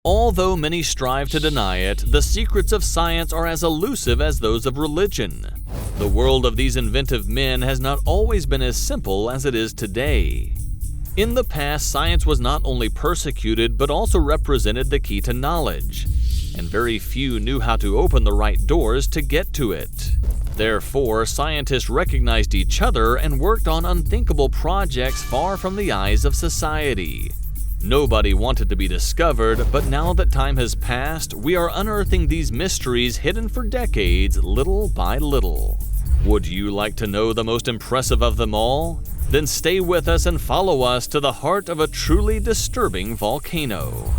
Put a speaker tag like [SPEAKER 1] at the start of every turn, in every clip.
[SPEAKER 1] Although many strive to deny it, the secrets of science are as elusive as those of religion. The world of these inventive men has not always been as simple as it is today. In the past, science was not only persecuted but also represented the key to knowledge, and very few knew how to open the right doors to get to it. Therefore, scientists recognized each other and worked on unthinkable projects far from the eyes of society. Nobody wanted to be discovered, but now that time has passed, we are unearthing these mysteries hidden for decades, little by little. Would you like to know the most impressive of them all? Then stay with us and follow us to the heart of a truly disturbing volcano.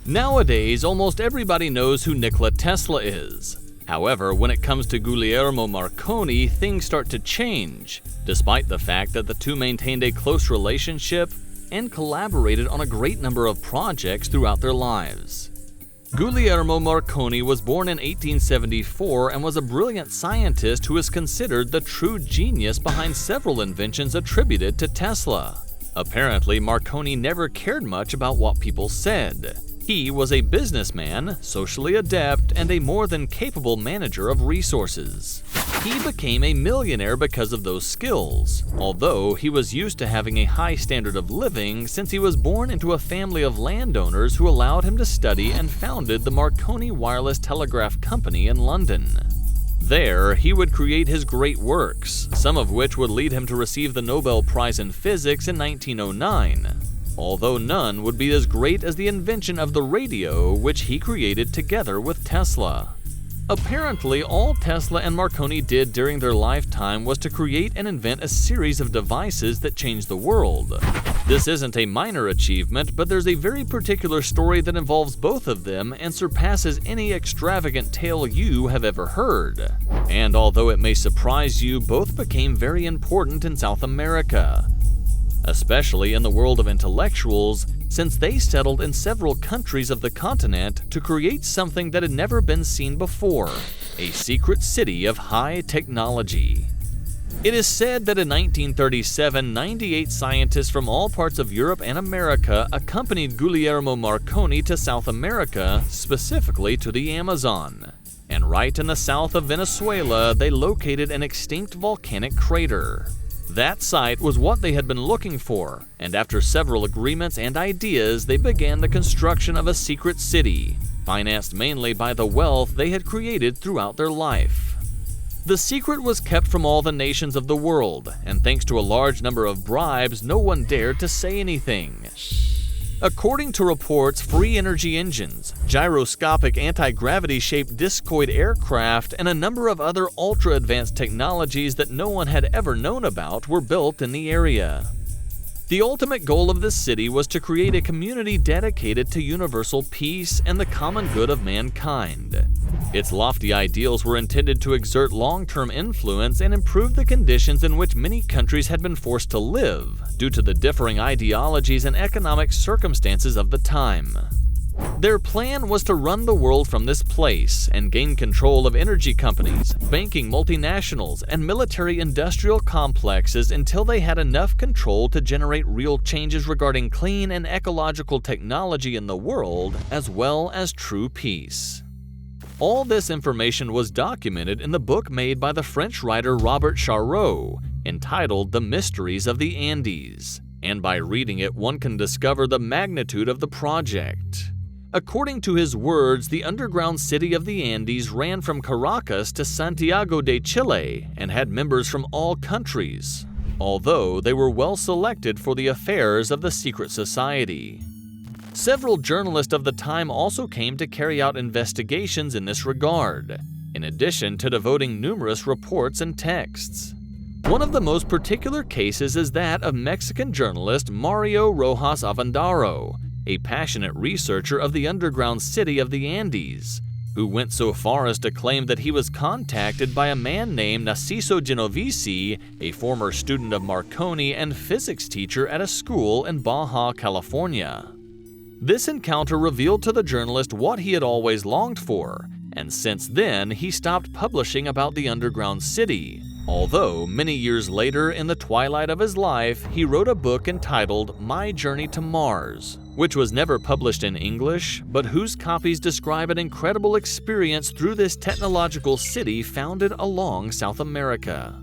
[SPEAKER 1] Nowadays, almost everybody knows who Nikola Tesla is. However, when it comes to Guglielmo Marconi, things start to change, despite the fact that the two maintained a close relationship and collaborated on a great number of projects throughout their lives. Guglielmo Marconi was born in 1874 and was a brilliant scientist who is considered the true genius behind several inventions attributed to Tesla. Apparently, Marconi never cared much about what people said. He was a businessman, socially adept, and a more than capable manager of resources. He became a millionaire because of those skills, although he was used to having a high standard of living since he was born into a family of landowners who allowed him to study and founded the Marconi Wireless Telegraph Company in London. There, he would create his great works, some of which would lead him to receive the Nobel Prize in Physics in 1909. Although none would be as great as the invention of the radio, which he created together with Tesla. Apparently, all Tesla and Marconi did during their lifetime was to create and invent a series of devices that changed the world. This isn't a minor achievement, but there's a very particular story that involves both of them and surpasses any extravagant tale you have ever heard. And although it may surprise you, both became very important in South America, especially in the world of intellectuals, since they settled in several countries of the continent to create something that had never been seen before, a secret city of high technology. It is said that in 1937, 98 scientists from all parts of Europe and America accompanied Guglielmo Marconi to South America, specifically to the Amazon. And right in the south of Venezuela, they located an extinct volcanic crater. That site was what they had been looking for, and after several agreements and ideas, they began the construction of a secret city, financed mainly by the wealth they had created throughout their life. The secret was kept from all the nations of the world, and thanks to a large number of bribes, no one dared to say anything. According to reports, free energy engines, gyroscopic anti-gravity-shaped discoid aircraft, and a number of other ultra-advanced technologies that no one had ever known about were built in the area. The ultimate goal of this city was to create a community dedicated to universal peace and the common good of mankind. Its lofty ideals were intended to exert long-term influence and improve the conditions in which many countries had been forced to live, due to the differing ideologies and economic circumstances of the time. Their plan was to run the world from this place and gain control of energy companies, banking multinationals, and military-industrial complexes until they had enough control to generate real changes regarding clean and ecological technology in the world, as well as true peace. All this information was documented in the book made by the French writer Robert Charroux, entitled The Mysteries of the Andes, and by reading it one can discover the magnitude of the project. According to his words, the underground city of the Andes ran from Caracas to Santiago de Chile and had members from all countries, although they were well selected for the affairs of the secret society. Several journalists of the time also came to carry out investigations in this regard, in addition to devoting numerous reports and texts. One of the most particular cases is that of Mexican journalist Mario Rojas Avendaro, a passionate researcher of the underground city of the Andes, who went so far as to claim that he was contacted by a man named Narciso Genovese, a former student of Marconi and physics teacher at a school in Baja California. This encounter revealed to the journalist what he had always longed for, and since then he stopped publishing about the underground city, Although many years later, in the twilight of his life, he wrote a book entitled My Journey to Mars, which was never published in English, but whose copies describe an incredible experience through this technological city founded along South America.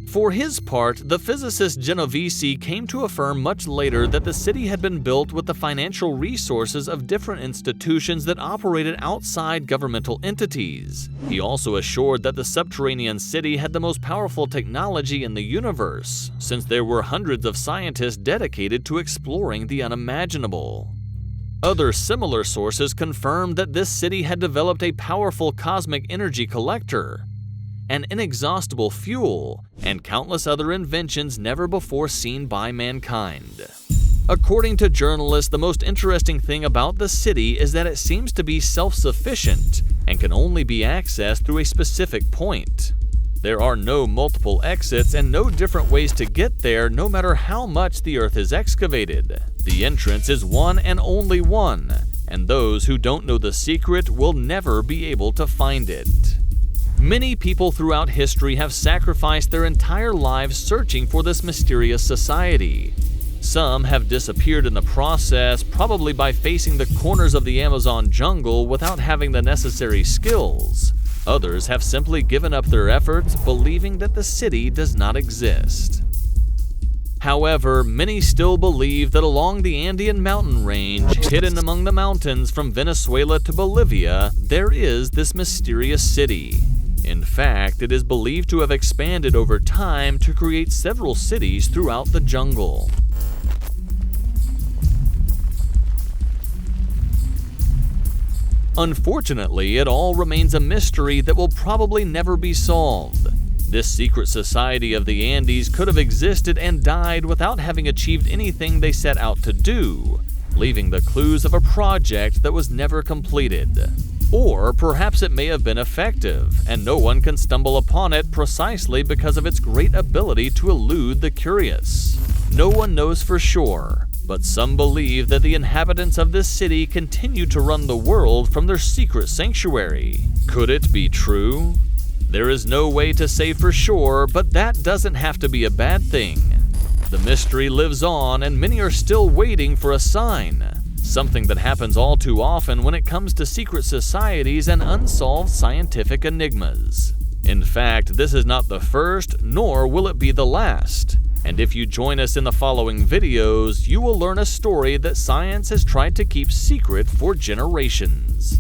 [SPEAKER 1] For his part, the physicist Genovese came to affirm much later that the city had been built with the financial resources of different institutions that operated outside governmental entities. He also assured that the subterranean city had the most powerful technology in the universe, since there were hundreds of scientists dedicated to exploring the unimaginable. Other similar sources confirmed that this city had developed a powerful cosmic energy collector, an inexhaustible fuel, and countless other inventions never before seen by mankind. According to journalists, the most interesting thing about the city is that it seems to be self-sufficient and can only be accessed through a specific point. There are no multiple exits and no different ways to get there, no matter how much the Earth is excavated. The entrance is one and only one, and those who don't know the secret will never be able to find it. Many people throughout history have sacrificed their entire lives searching for this mysterious society. Some have disappeared in the process, probably by facing the corners of the Amazon jungle without having the necessary skills. Others have simply given up their efforts, believing that the city does not exist. However, many still believe that along the Andean mountain range, hidden among the mountains from Venezuela to Bolivia, there is this mysterious city. In fact, it is believed to have expanded over time to create several cities throughout the jungle. Unfortunately, it all remains a mystery that will probably never be solved. This secret society of the Andes could have existed and died without having achieved anything they set out to do, leaving the clues of a project that was never completed. Or perhaps it may have been effective, and no one can stumble upon it precisely because of its great ability to elude the curious. No one knows for sure, but some believe that the inhabitants of this city continue to run the world from their secret sanctuary. Could it be true? There is no way to say for sure, but that doesn't have to be a bad thing. The mystery lives on, and many are still waiting for a sign. Something that happens all too often when it comes to secret societies and unsolved scientific enigmas. In fact, this is not the first, nor will it be the last. And if you join us in the following videos, you will learn a story that science has tried to keep secret for generations.